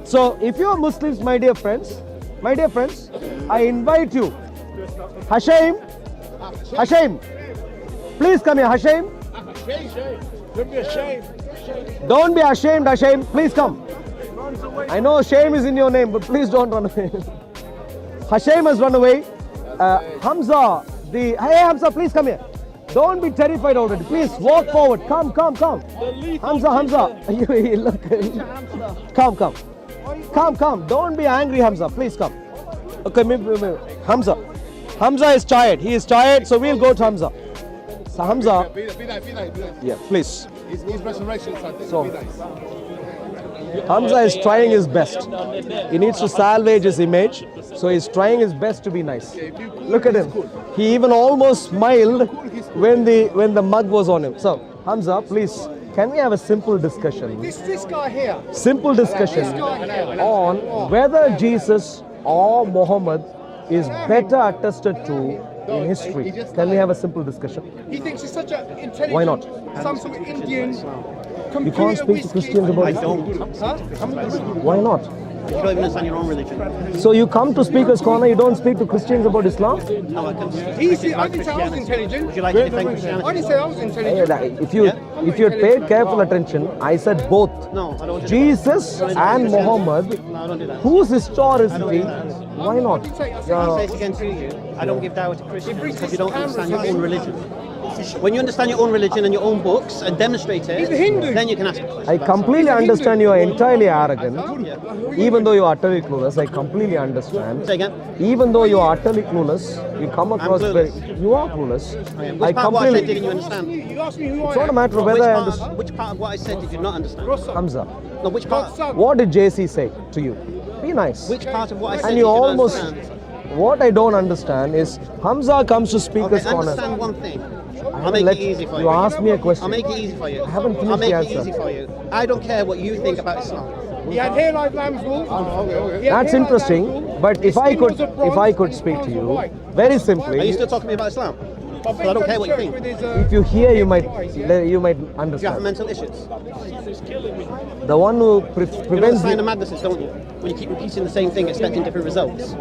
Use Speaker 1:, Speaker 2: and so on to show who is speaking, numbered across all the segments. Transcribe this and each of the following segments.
Speaker 1: So, if you are Muslims, my dear friends, I invite you. Hashem, please come here, Hashem.
Speaker 2: Don't be ashamed.
Speaker 1: Don't be ashamed, Hashem. Please come. I know shame is in your name, but please don't run away. Hashem has run away. Hamza, hey Hamza, please come here. Don't be terrified already. Please walk forward. Come. Hamza. You look. Come. Don't be angry, Hamza. Please come. Okay, maybe. Hamza is tired. He is tired, so we'll go to Hamza. So Hamza.
Speaker 2: Be there.
Speaker 1: Yeah, please.
Speaker 2: He's resurrection.
Speaker 1: So, Hamza is trying his best. He needs to salvage his image, so he's trying his best to be nice. Look at him. He even almost smiled when the mug was on him. So, Hamza, please, can we have a simple discussion?
Speaker 2: This guy here.
Speaker 1: Simple discussion on whether Jesus or Muhammad is better attested to in history. Can we have a simple discussion?
Speaker 2: He thinks he's such an intelligent.
Speaker 1: Why not?
Speaker 2: Some sort of Indian.
Speaker 1: You can't speak to Christians about Islam. Why not?
Speaker 3: You don't even understand your own religion.
Speaker 1: So you come to Speaker's Corner, you don't speak to Christians about Islam?
Speaker 3: No, I can speak
Speaker 2: I didn't say I was intelligent.
Speaker 3: Would you like to defend Christianity?
Speaker 2: I didn't say I was intelligent.
Speaker 1: If you had paid careful attention, I said both.
Speaker 3: No, I don't do
Speaker 1: Jesus and Muhammad,
Speaker 3: that. No, I don't do that.
Speaker 1: whose historicity, why not?
Speaker 3: I say it again to you. I don't give dawah to Christians because you don't understand your own religion. When you understand your own religion and your own books and demonstrate it,
Speaker 2: He's a Hindu.
Speaker 3: then you can ask questions.
Speaker 1: I completely understand you are entirely arrogant. Even though you are utterly clueless, I completely understand.
Speaker 3: Say again.
Speaker 1: Even though you are utterly clueless, you come across very...
Speaker 3: clueless.
Speaker 1: You are clueless.
Speaker 3: Which part of what I said didn't you understand?
Speaker 2: You asked me who I
Speaker 1: It's not a
Speaker 2: am.
Speaker 1: matter of
Speaker 3: Which
Speaker 1: whether I
Speaker 3: part,
Speaker 1: understand.
Speaker 3: which part of what I said did you not understand?
Speaker 1: Hamza,
Speaker 3: No, which part?
Speaker 1: what did JC say to you? Be nice.
Speaker 3: Which part of what I said
Speaker 1: And
Speaker 3: did
Speaker 1: you
Speaker 3: you not
Speaker 1: almost...
Speaker 3: understand?
Speaker 1: What I don't understand is Hamza comes to Speaker's
Speaker 3: Okay,
Speaker 1: Corner.
Speaker 3: understand one thing. I'll
Speaker 1: haven't
Speaker 3: make
Speaker 1: let-
Speaker 3: it easy for you.
Speaker 1: you asked me a question.
Speaker 3: I'll make it easy for you.
Speaker 1: I haven't finished
Speaker 3: I'll make
Speaker 1: the
Speaker 3: it
Speaker 1: answer.
Speaker 3: easy for you. I don't care what you think about Islam.
Speaker 2: He had hair like lamb's wool.
Speaker 1: That's interesting, but if I could speak to you very
Speaker 3: Are you
Speaker 1: simply,
Speaker 3: still talking to me about Islam? I don't care what you think.
Speaker 1: if you hear, you might
Speaker 3: Do you have
Speaker 1: understand.
Speaker 3: mental issues?
Speaker 1: The one who
Speaker 3: You know the
Speaker 1: prevents
Speaker 3: sign of
Speaker 1: the,
Speaker 3: madness is, don't you? When you keep repeating the same thing, expecting different results.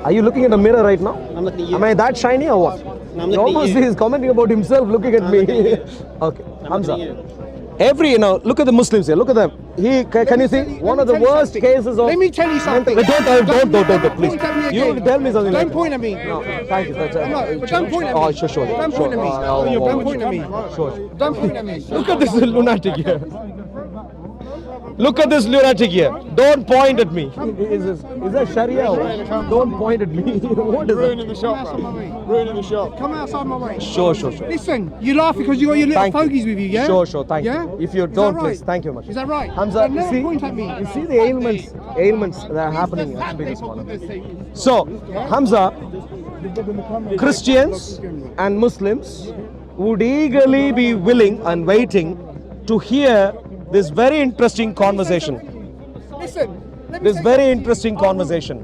Speaker 1: Are you looking at the mirror right now?
Speaker 3: I'm looking at you.
Speaker 1: Am I that shiny or what?
Speaker 3: No, I'm
Speaker 1: He
Speaker 3: looking at
Speaker 1: almost
Speaker 3: you.
Speaker 1: is commenting about himself, looking at
Speaker 3: I'm
Speaker 1: me.
Speaker 3: looking at you.
Speaker 1: Okay,
Speaker 3: I'm
Speaker 1: Hamza.
Speaker 3: looking at you.
Speaker 1: Look at the Muslims here. Look at them. Can you see one of the worst cases of?
Speaker 2: Let me tell you something.
Speaker 1: Don't, please.
Speaker 2: Point at me
Speaker 1: You
Speaker 2: again.
Speaker 1: tell me something.
Speaker 2: Don't
Speaker 1: like
Speaker 2: point at me.
Speaker 1: No, thank you. That's
Speaker 2: But don't point at me.
Speaker 1: Oh, sure.
Speaker 2: Don't point at me. Don't point at me.
Speaker 1: Sure.
Speaker 2: Don't point at me.
Speaker 1: Look at this lunatic here. Look at this lunatic here. Don't point at me. Is that Sharia? Don't point at me. What is
Speaker 2: Ruining
Speaker 1: that?
Speaker 2: the shop, bro. Ruining the shop. Come outside my way.
Speaker 1: Sure.
Speaker 2: Listen, you laugh because you got your little
Speaker 1: Thank
Speaker 2: fogies with you, yeah?
Speaker 1: Sure. Thank
Speaker 2: Yeah?
Speaker 1: you. If you
Speaker 2: Is that
Speaker 1: don't,
Speaker 2: right?
Speaker 1: please. Thank you much.
Speaker 2: Is that right?
Speaker 1: Hamza,
Speaker 2: Don't never point at me.
Speaker 1: you see the ailments that are happening at Speaker's Corner. So, Hamza, Christians and Muslims would eagerly be willing and waiting to hear this very interesting conversation.
Speaker 2: Listen. let me
Speaker 1: This
Speaker 2: say
Speaker 1: very
Speaker 2: something.
Speaker 1: interesting conversation.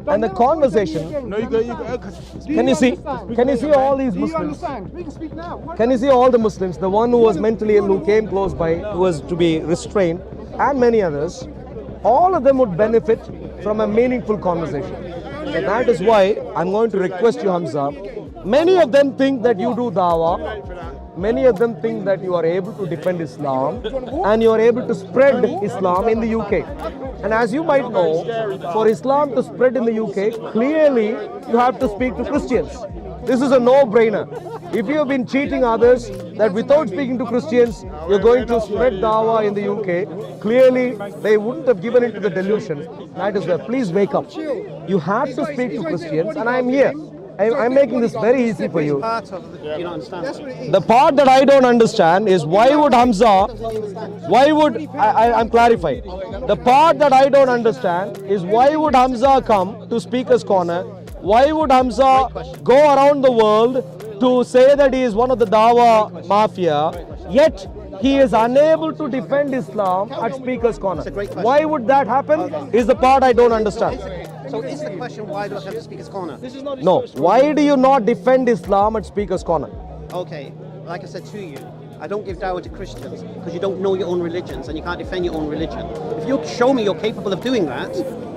Speaker 1: And the
Speaker 2: Don't never point at me
Speaker 1: conversation,
Speaker 2: again.
Speaker 1: can you
Speaker 2: understand?
Speaker 1: can you see all these
Speaker 2: Do you
Speaker 1: Muslims?
Speaker 2: understand? We can speak now. What?
Speaker 1: Can you see all the Muslims, the one who was mentally ill, who came close by, who was to be restrained, and many others, all of them would benefit from a meaningful conversation. And that is why I'm going to request you, Hamza. Many of them think that you do dawah. Many of them think that you are able to defend Islam and you are able to spread Islam in the UK. And as you might know, for Islam to spread in the UK, clearly you have to speak to Christians. This is a no-brainer. If you have been cheating others that without speaking to Christians, you're going to spread dawah in the UK, clearly they wouldn't have given into the delusion. That is why, please wake up. You have to speak to Christians and I'm here. I'm making this very easy for you.
Speaker 3: Part of the, you don't understand.
Speaker 1: The part that I don't understand is why would Hamza, I'm clarifying. The part that I don't understand is why would Hamza come to Speaker's Corner? Why would Hamza go around the world to say that he is one of the Dawah mafia, yet he is unable to defend Islam at Speaker's Corner? Why would that happen is the part I don't understand.
Speaker 3: So is the question, why do I have to speak as corner?
Speaker 1: No, why do you not defend Islam at Speaker's Corner?
Speaker 3: Okay, like I said to you, I don't give dawah to Christians because you don't know your own religions and you can't defend your own religion. If you show me you're capable of doing that,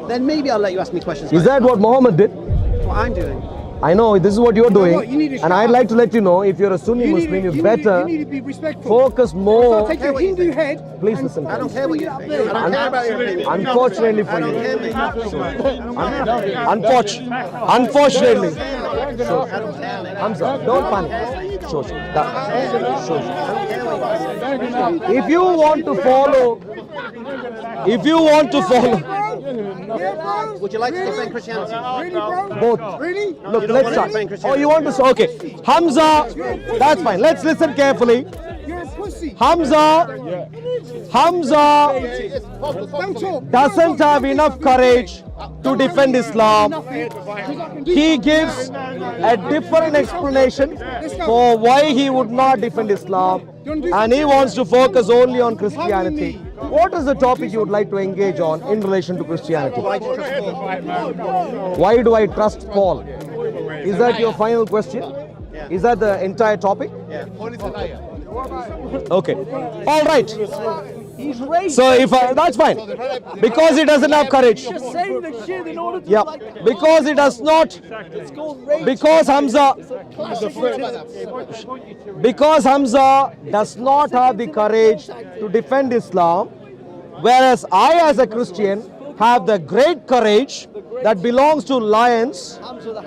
Speaker 3: then maybe I'll let you ask me questions.
Speaker 1: Is
Speaker 3: like
Speaker 1: that what Muhammad did?
Speaker 3: That's what I'm doing?
Speaker 1: I know this is what you're doing,
Speaker 2: what? You need to
Speaker 1: and
Speaker 2: shut
Speaker 1: I'd
Speaker 2: up.
Speaker 1: like to let you know, if you're a Sunni Muslim, you better
Speaker 2: You need to be respectful.
Speaker 1: focus more.
Speaker 2: Take your
Speaker 3: what you
Speaker 2: Hindu
Speaker 3: think.
Speaker 2: head.
Speaker 1: Please
Speaker 2: and
Speaker 1: listen.
Speaker 3: I don't care what you think. I don't
Speaker 1: Un-
Speaker 3: care about your opinion.
Speaker 1: Unfortunately for
Speaker 3: I don't
Speaker 1: you,
Speaker 3: care, mate.
Speaker 1: unfortunately,
Speaker 3: I don't care, mate.
Speaker 1: Hamza, don't panic. Sure. Sure. If you want to follow,
Speaker 3: Would you like to defend Christianity?
Speaker 2: Really, bro?
Speaker 1: both.
Speaker 2: Really?
Speaker 1: Look,
Speaker 3: You don't
Speaker 1: let's
Speaker 3: want to
Speaker 1: start.
Speaker 3: defend
Speaker 1: Oh,
Speaker 3: Christianity?
Speaker 1: you want to? Okay, Hamza. That's fine. Let's listen carefully.
Speaker 2: You're a pussy.
Speaker 1: Hamza
Speaker 2: Don't talk.
Speaker 1: doesn't have enough courage to defend Islam. He gives a different explanation for why he would not defend Islam, and he wants to focus only on Christianity. What is the topic you would like to engage on in relation to Christianity?
Speaker 3: Why do you trust Paul?
Speaker 1: Why do I trust Paul? Is that your final question? Is that the entire topic?
Speaker 3: Yeah.
Speaker 1: Okay. All right. So if that's fine, because he doesn't have courage.
Speaker 4: Saying the shit in order to
Speaker 1: Yeah, because he does not. Because Hamza does not have the courage to defend Islam, whereas I, as a Christian, have the great courage that belongs to lions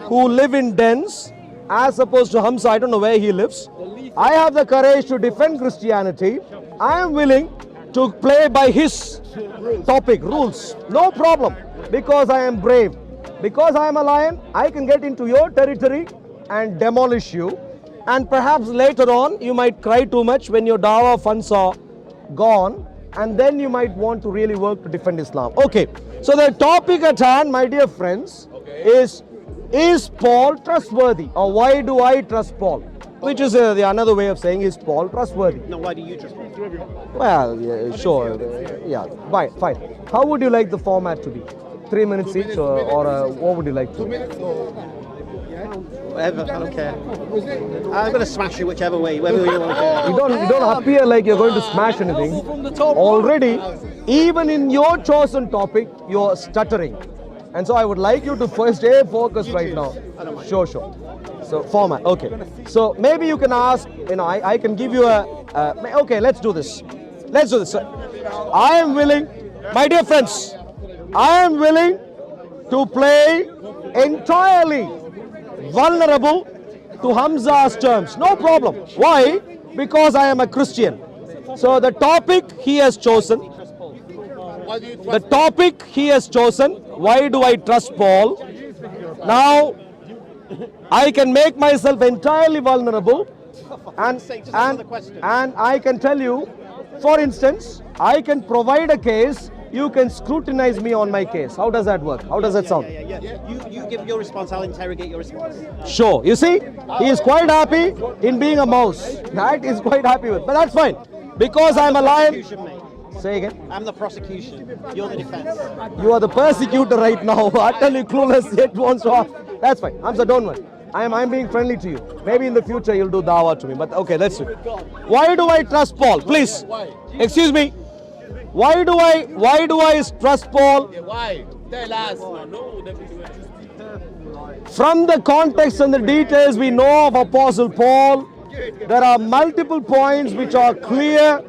Speaker 1: who live in dens, as opposed to Hamza. I don't know where he lives. I have the courage to defend Christianity. I am willing to play by his topic, rules. No problem. Because I am brave. Because I am a lion, I can get into your territory and demolish you. And perhaps later on, you might cry too much when your dawah funds are gone. And then you might want to really work to defend Islam. Okay. So the topic at hand, my dear friends, is Paul trustworthy? Or why do I trust Paul? Which is the another way of saying, is Paul trustworthy?
Speaker 3: No, why do you trust Paul?
Speaker 1: Well, yeah, sure. Yeah, fine. How would you like the format to be? 3 minutes each, or what would you like to?
Speaker 3: Whatever, I don't care. I'm going to smash you whichever way, whether you want to.
Speaker 1: You don't appear like you're going to smash anything. Already, even in your chosen topic, you're stuttering. And so I would like you to first stay focused right now. Sure. So format, okay. So maybe you can ask, I can give you okay, let's do this. I am willing, my dear friends, I am willing to play entirely vulnerable to Hamza's terms. No problem. Why? Because I am a Christian. So the topic he has chosen, why do I trust Paul? Now, I can make myself entirely vulnerable, and I can tell you, for instance, I can provide a case, you can scrutinize me on my case. How does that work? How does that sound?
Speaker 3: Yeah. You give your response, I'll interrogate your response.
Speaker 1: Sure. You see, he is quite happy in being a mouse. That is quite happy with. But that's fine. Because I'm a lion.
Speaker 3: Prosecution, mate.
Speaker 1: Say again.
Speaker 3: I'm the prosecution. You're the defense.
Speaker 1: You are the persecutor right now. Utterly clueless yet wants to ask. That's fine. Hamza, don't worry. I'm being friendly to you. Maybe in the future you'll do dawah to me. But okay, let's see. Why do I trust Paul? Please. Excuse me. Why do I trust Paul?
Speaker 4: Why? Tell us.
Speaker 1: From the context and the details we know of Apostle Paul, there are multiple points which are clear.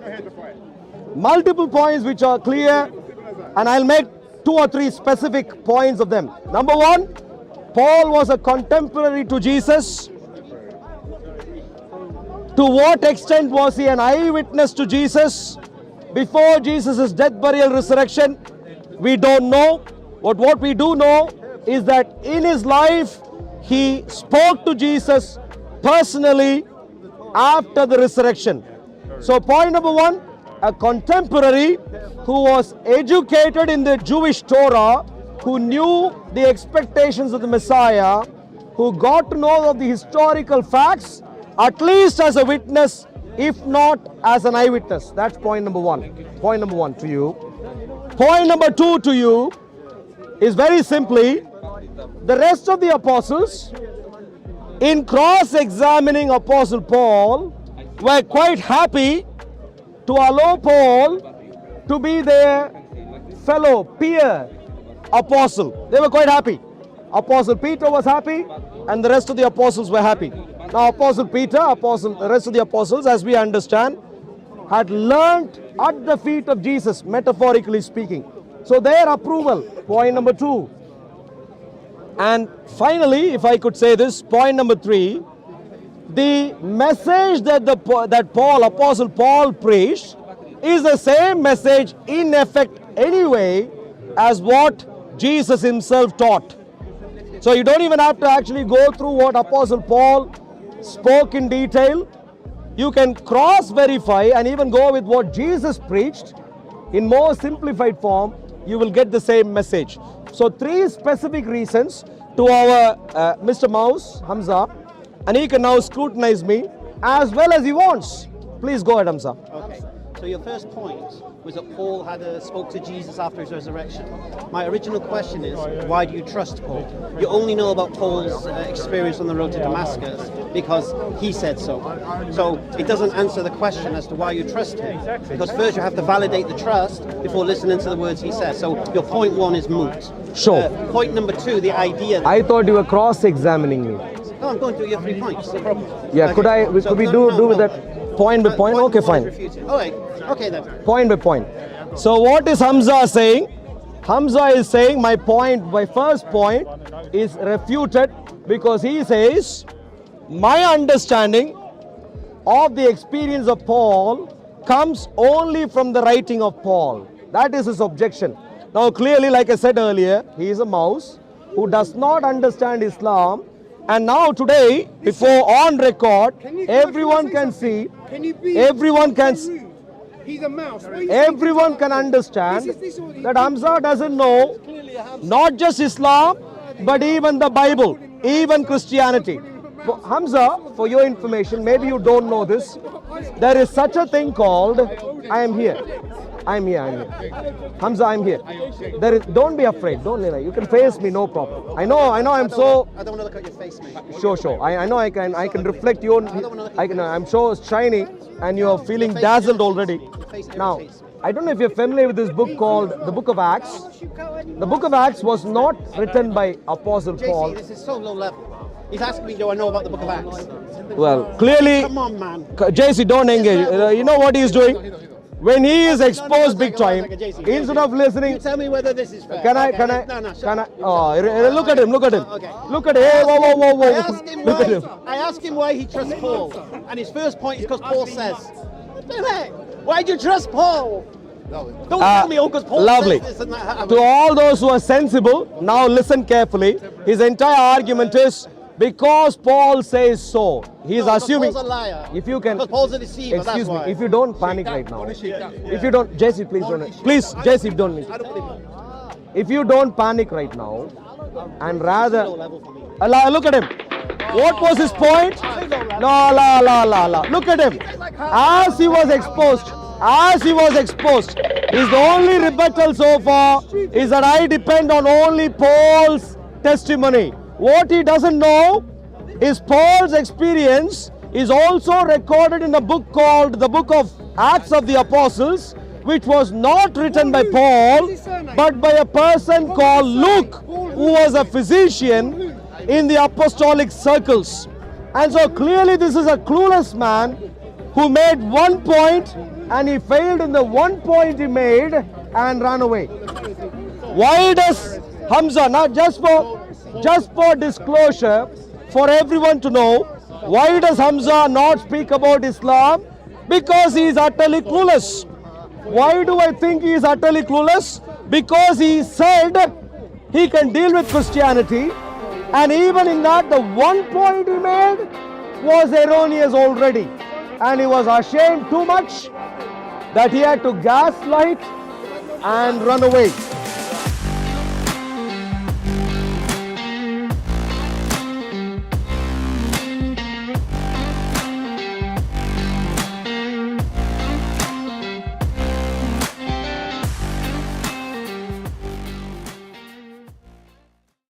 Speaker 1: And I'll make 2 or 3 specific points of them. Number 1, Paul was a contemporary to Jesus. To what extent was he an eyewitness to Jesus? Before Jesus' death, burial, resurrection, we don't know. But what we do know is that in his life, he spoke to Jesus personally after the resurrection. So point number 1, a contemporary who was educated in the Jewish Torah, who knew the expectations of the Messiah, who got to know of the historical facts, at least as a witness, if not as an eyewitness. That's point number 1. Point number 1 to you. Point number 2 to you is very simply, the rest of the apostles, in cross-examining Apostle Paul, were quite happy to allow Paul to be their fellow peer apostle. They were quite happy. Apostle Peter was happy and the rest of the apostles were happy. Now Apostle Peter, the rest of the apostles, as we understand, had learnt at the feet of Jesus, metaphorically speaking. So their approval, point number 2. And finally, if I could say this, point number 3, the message that Apostle Paul preached is the same message in effect anyway as what Jesus himself taught. So you don't even have to actually go through what Apostle Paul spoke in detail. You can cross-verify and even go with what Jesus preached in more simplified form. You will get the same message. So 3 specific reasons to our Mr. Mouse, Hamza, and he can now scrutinize me as well as he wants. Please go ahead, Hamza.
Speaker 3: Okay. So your first point was that Paul had spoke to Jesus after his resurrection. My original question is, why do you trust Paul? You only know about Paul's experience on the road to Damascus because he said so. So it doesn't answer the question as to why you trust him. Because first you have to validate the trust before listening to the words he says. So your point 1 is moot.
Speaker 1: Sure.
Speaker 3: Point number 2, the idea that...
Speaker 1: I thought you were cross-examining me.
Speaker 3: No, I'm going through your 3 points, no problem.
Speaker 1: Yeah, could we do with that point by point? Okay, fine.
Speaker 3: All right, okay then.
Speaker 1: Point by point. So what is Hamza saying? Hamza is saying my first point is refuted because he says my understanding of the experience of Paul comes only from the writing of Paul. That is his objection. Now clearly, like I said earlier, he is a mouse who does not understand Islam. And now today, before on record, everyone can see, everyone can see,
Speaker 2: He's a mouse.
Speaker 1: everyone can understand that Hamza doesn't know not just Islam, but even the Bible, even Christianity. Hamza, for your information, maybe you don't know this, there is such a thing called, I am here. Hamza, I'm here. Don't be afraid. You can face me, no problem. I know. I'm so.
Speaker 3: I don't want to look at your face, mate.
Speaker 1: Sure. I know. I can reflect your. I'm so shiny, and you're feeling dazzled already. Now, I don't know if you're familiar with this book called the Book of Acts. The Book of Acts was not written by Apostle Paul.
Speaker 3: JC, this is so low level. He's asking me, do I know about the Book of Acts?
Speaker 1: Well, clearly,
Speaker 3: Come on, man.
Speaker 1: JC, don't engage. You know what he's doing? When he is exposed big time, instead of listening,
Speaker 3: You tell me whether this is fair.
Speaker 1: can I?
Speaker 3: No, shut up.
Speaker 1: Oh, look at him.
Speaker 3: Okay.
Speaker 1: Look at him. Hey, whoa. Look at him.
Speaker 3: I asked him why he trusts Paul, and his first point is because Paul says. Why do you trust Paul? Don't tell me, because Paul
Speaker 1: Lovely.
Speaker 3: says this and that.
Speaker 1: To all those who are sensible, now listen carefully. His entire argument is because Paul says so. He's assuming.
Speaker 3: Paul's a liar.
Speaker 1: If you can.
Speaker 3: Because Paul's a deceiver.
Speaker 1: Excuse
Speaker 3: that's
Speaker 1: me.
Speaker 3: why.
Speaker 1: If you don't panic right now. If you don't, Jesse, please don't. Please, Jesse, don't.
Speaker 3: I don't believe it.
Speaker 1: If you don't panic right now, and rather,
Speaker 3: Low level for me.
Speaker 1: look at him. What was his point? No, la. Look at him. As he was exposed, his only rebuttal so far is that I depend on only Paul's testimony. What he doesn't know is Paul's experience is also recorded in a book called the Book of Acts of the Apostles, which was not written by Paul, but by a person called Luke, who was a physician in the apostolic circles. And so clearly this is a clueless man who made one point and he failed in the one point he made and ran away. Why does Hamza, not just for disclosure, for everyone to know, why does Hamza not speak about Islam? Because he is utterly clueless. Why do I think he is utterly clueless? Because he said he can deal with Christianity, and even in that, the one point he made was erroneous already. And he was ashamed too much that he had to gaslight and run away.